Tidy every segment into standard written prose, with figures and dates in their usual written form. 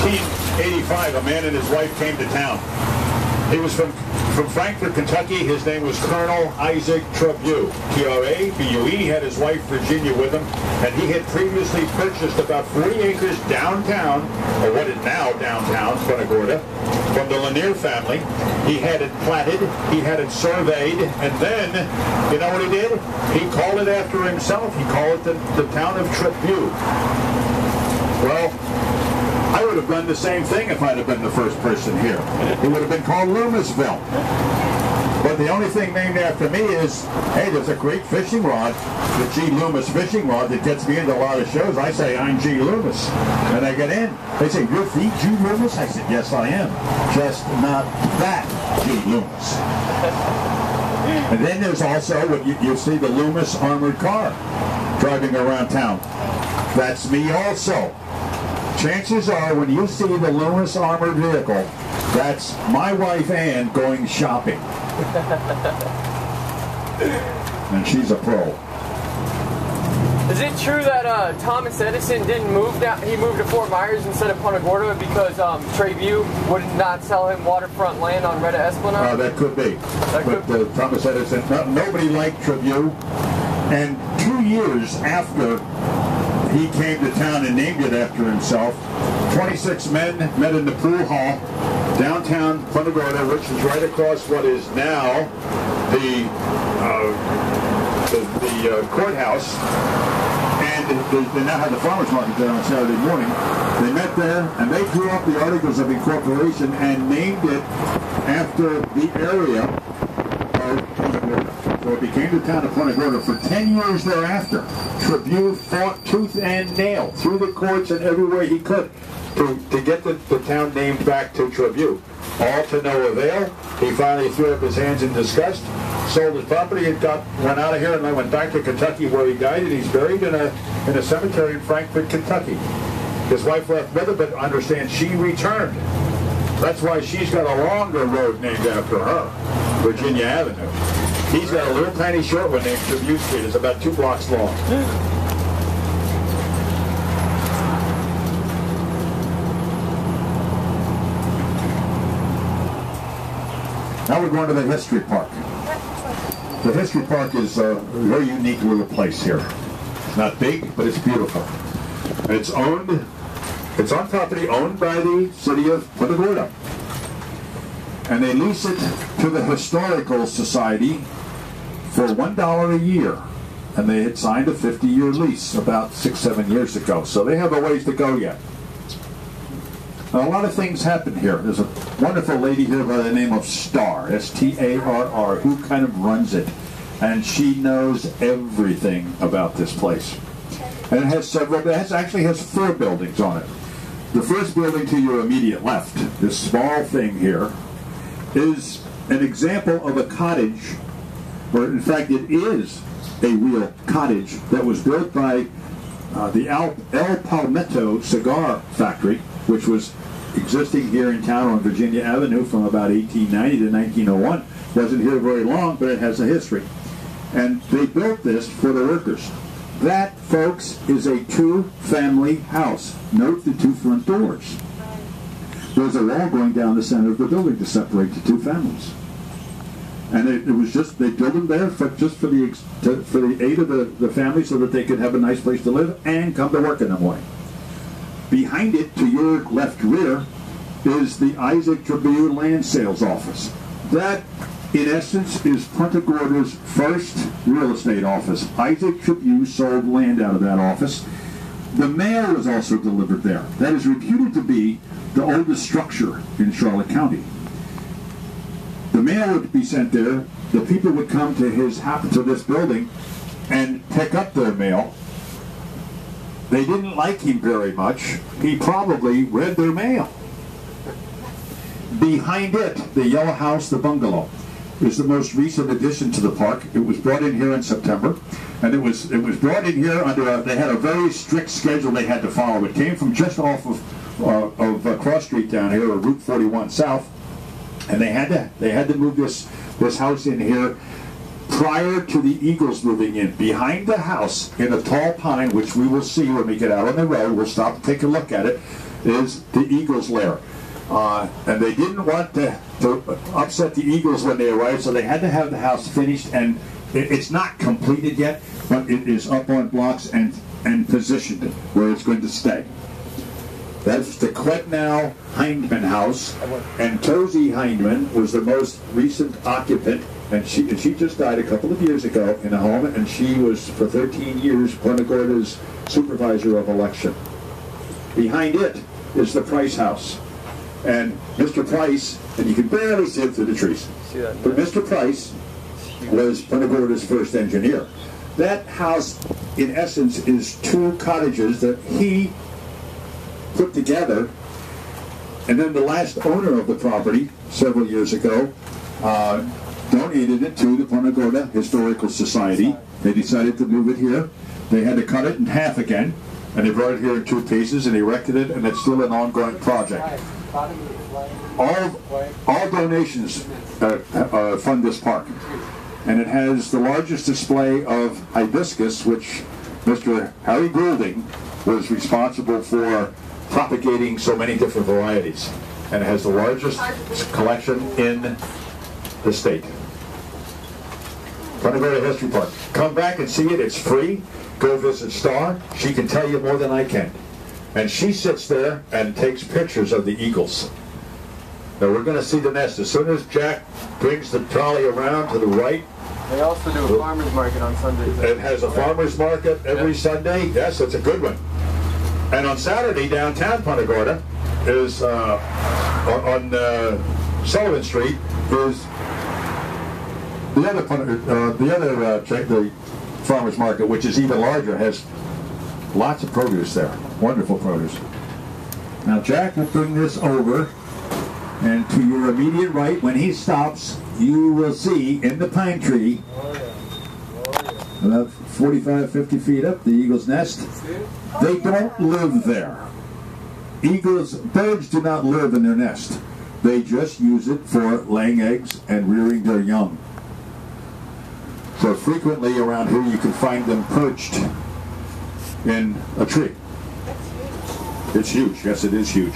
1885, a man and his wife came to town. He was from Frankfort, Kentucky. His name was Colonel Isaac Trabue, T-R-A-B-U-E. He had his wife, Virginia, with him, and he had previously purchased about 40 acres downtown, or what is now downtown, Punta Gorda, from the Lanier family. He had it platted, he had it surveyed, and then, you know what he did? He called it after himself. He called it the town of Trabue. Well, I would have done the same thing if I'd have been the first person here. It would have been called Loomisville. But the only thing named after me is, hey, there's a great fishing rod, the G. Loomis fishing rod that gets me into a lot of shows. I say, I'm G. Loomis. And I get in. They say, you're the G. Loomis? I said, yes, I am. Just not that G. Loomis. And then there's also, when you see the Loomis armored car driving around town. That's me also. Chances are, when you see the Loomis armored vehicle, that's my wife Ann going shopping. And she's a pro. Is it true that Thomas Edison didn't move down? He moved to Fort Myers instead of Punta Gorda because Trabue would not sell him waterfront land on Retta Esplanade? That could be. But Thomas Edison, nobody liked Trabue. And 2 years after he came to town and named it after himself, 26 men met in the pool hall downtown Punta Gorda, which is right across what is now the courthouse, and they now have the farmers market there on Saturday morning. They met there and they drew up the Articles of Incorporation and named it after the area of Punta Gorda. So it became the town of Punta Gorda. For 10 years thereafter, Trabue fought tooth and nail through the courts and everywhere he could to get the town named back to Trabue. All to no avail. He finally threw up his hands in disgust, sold his property, and went out of here and went back to Kentucky, where he died, and he's buried in a cemetery in Frankfort, Kentucky. His wife left with him, but understand she returned. That's why she's got a longer road named after her, Virginia Avenue. He's got a little tiny short one named Trabue Street. It's about 2 blocks long. Now we're going to the History Park. The History Park is a very unique little place here. It's not big, but it's beautiful. And it's on property owned by the city of Punta Gorda. And they lease it to the Historical Society for $1 a year. And they had signed a 50-year lease about 6-7 years ago. So they have a ways to go yet. Now, a lot of things happen here. There's a wonderful lady here by the name of Starr, S-T-A-R-R, who kind of runs it. And she knows everything about this place. And it has actually has 4 buildings on it. The first building to your immediate left, this small thing here, is an example of a cottage, or in fact it is a real cottage that was built by the El Palmetto cigar factory, which was existing here in town on Virginia Avenue from about 1890 to 1901. Wasn't here very long, but it has a history. And they built this for the workers. That, folks, is a 2-family house. Note the 2 front doors. There's a wall going down the center of the building to separate the 2 families. And it was just, they built them there for the aid of the family so that they could have a nice place to live and come to work in the morning. Behind it, to your left rear, is the Isaac Trabue Land Sales Office. That, in essence, is Punta Gorda's first real estate office. Isaac Trabue sold land out of that office. The mail was also delivered there. That is reputed to be the oldest structure in Charlotte County. The mail would be sent there. The people would come to this building and pick up their mail. They didn't like him very much. He probably read their mail. Behind it, the yellow house, the bungalow, is the most recent addition to the park. It was brought in here in September, and it was brought in here under they had a very strict schedule they had to follow. It came from just off of Cross Street down here, or Route 41 South, and they had to move this house in here prior to the Eagles moving in. Behind the house, in a tall pine, which we will see when we get out on the road, we'll stop and take a look at it, is the eagle's lair. And they didn't want to upset the eagles when they arrived, so they had to have the house finished, and it's not completed yet, but it is up on blocks and positioned where it's going to stay. That's the Quetnow Hindman house, and Tosie Hindman was the most recent occupant, and she just died a couple of years ago in a home, and she was for 13 years Punta Gorda's supervisor of election. Behind it is the Price house, and Mr. Price, and you can barely see it through the trees, but Mr. Price was Punta Gorda's first engineer. That house, in essence, is 2 cottages that he put together, and then the last owner of the property several years ago donated it to the Punta Gorda Historical Society. They decided to move it here. They had to cut it in half again, and they brought it here in 2 pieces and erected it, and it's still an ongoing project. All donations fund this park, and it has the largest display of hibiscus, which Mr. Harry Goulding was responsible for propagating so many different varieties, and it has the largest collection in the state. Punta Gorda History Park. Come back and see it. It's free. Go visit Star. She can tell you more than I can. And she sits there and takes pictures of the eagles. Now we're going to see the nest. As soon as Jack brings the trolley around to the right. They also do a farmer's market on Sundays. It has a farmer's market every Sunday. Yes, it's a good one. And on Saturday, downtown Punta Gorda is on Sullivan Street is the farmers market, which is even larger, has lots of produce there, wonderful produce. Now Jack will bring this over, and to your immediate right, when he stops, you will see in the pine tree, about 45, 50 feet up, the eagle's nest. They don't live there. Birds do not live in their nest. They just use it for laying eggs and rearing their young. So frequently around here you can find them perched in a tree. It's huge. Yes, it is huge.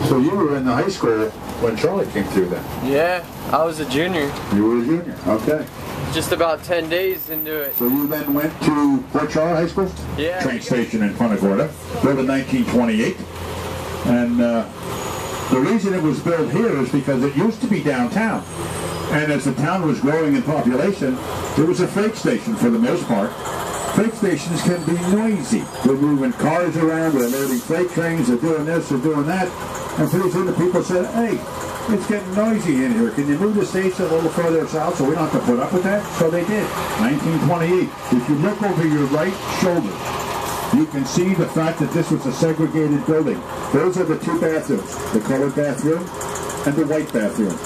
So you were in the high school when Trolley came through then? Yeah, I was a junior. You were a junior, okay. Just about 10 days into it. So you then went to Port Charlotte High School? Yeah. Train station in Punta Gorda, built in 1928. And the reason it was built here is because it used to be downtown. And as the town was growing in population, there was a freight station for the most part. Freight stations can be noisy. They're moving cars around, they're loading freight trains, they're doing this, they're doing that. And pretty soon the people said, hey, it's getting noisy in here. Can you move the station a little further south so we don't have to put up with that? So they did. 1928. If you look over your right shoulder, you can see the fact that this was a segregated building. Those are the 2 bathrooms, the colored bathroom and the white bathroom.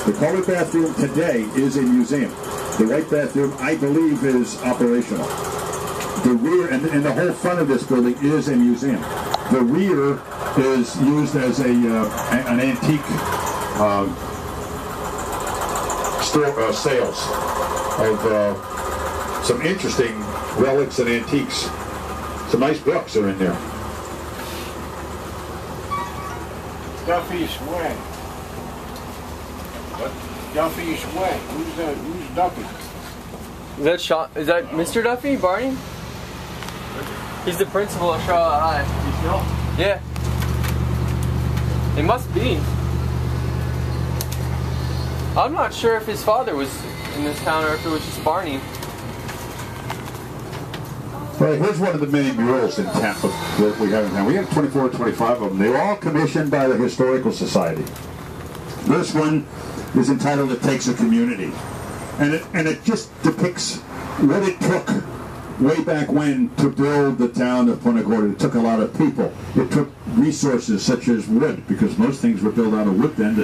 The colored bathroom today is a museum. The white bathroom, I believe, is operational. The rear and the whole front of this building is a museum. The rear is used as an antique sales of some interesting relics and antiques. Some nice books are in there. Duffy's Way. What? Duffy's Way. Who's Duffy? Is that Is that Mr. Duffy, Barney? He's the principal of Charlotte High. You know? Yeah. It must be. I'm not sure if his father was in this town or if it was just Barney. Right, here's one of the many murals in town that we have in town. We have 24 or 25 of them. They were all commissioned by the Historical Society. This one is entitled "It Takes a Community." And it just depicts what it took way back when to build the town of Punta Gorda. It took a lot of people. It took resources such as wood, because most things were built out of wood then,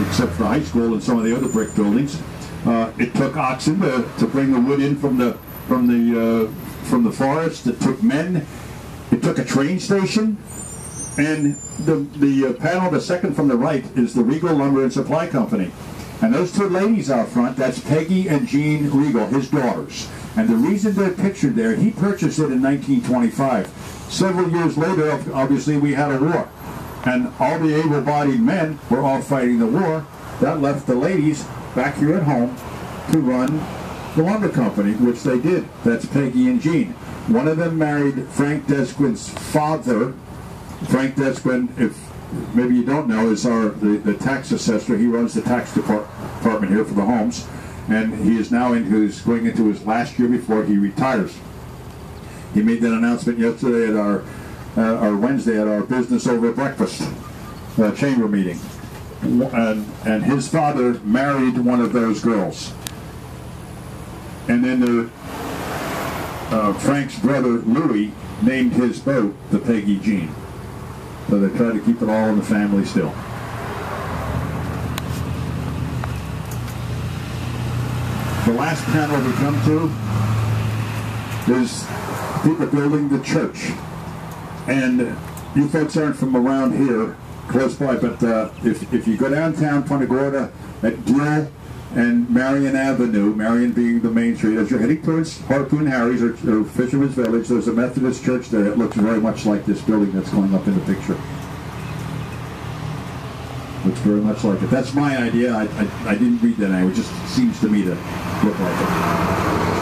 except for the high school and some of the other brick buildings. It took oxen to bring the wood in from the forest. It took men. It took a train station. And the panel, the second from the right, is the Regal Lumber and Supply Company. And those two ladies out front, that's Peggy and Jean Regal, his daughters. And the reason they're pictured there, he purchased it in 1925. Several years later, obviously, we had a war. And all the able-bodied men were all fighting the war. That left the ladies back here at home to run the lumber company, which they did. That's Peggy and Jean. One of them married Frank Desquin's father. Frank Desquin, if maybe you don't know, is the tax assessor. He runs the tax department here for the homes, and he is now going into his last year before he retires. He made that announcement yesterday at our Wednesday at our business over breakfast chamber meeting, and his father married one of those girls, and then Frank's brother Louis named his boat the Peggy Jean. So they try to keep it all in the family still. The last panel we come to is people building the church. And you folks aren't from around here, close by, but if you go downtown Punta Gorda at Gill and Marion Avenue, Marion being the main street, as you're heading towards Harpoon Harry's or Fisherman's Village, there's a Methodist church there that looks very much like this building that's going up in the picture. Looks very much like it. That's my idea. I didn't read that anyway. It just seems to me to look like it.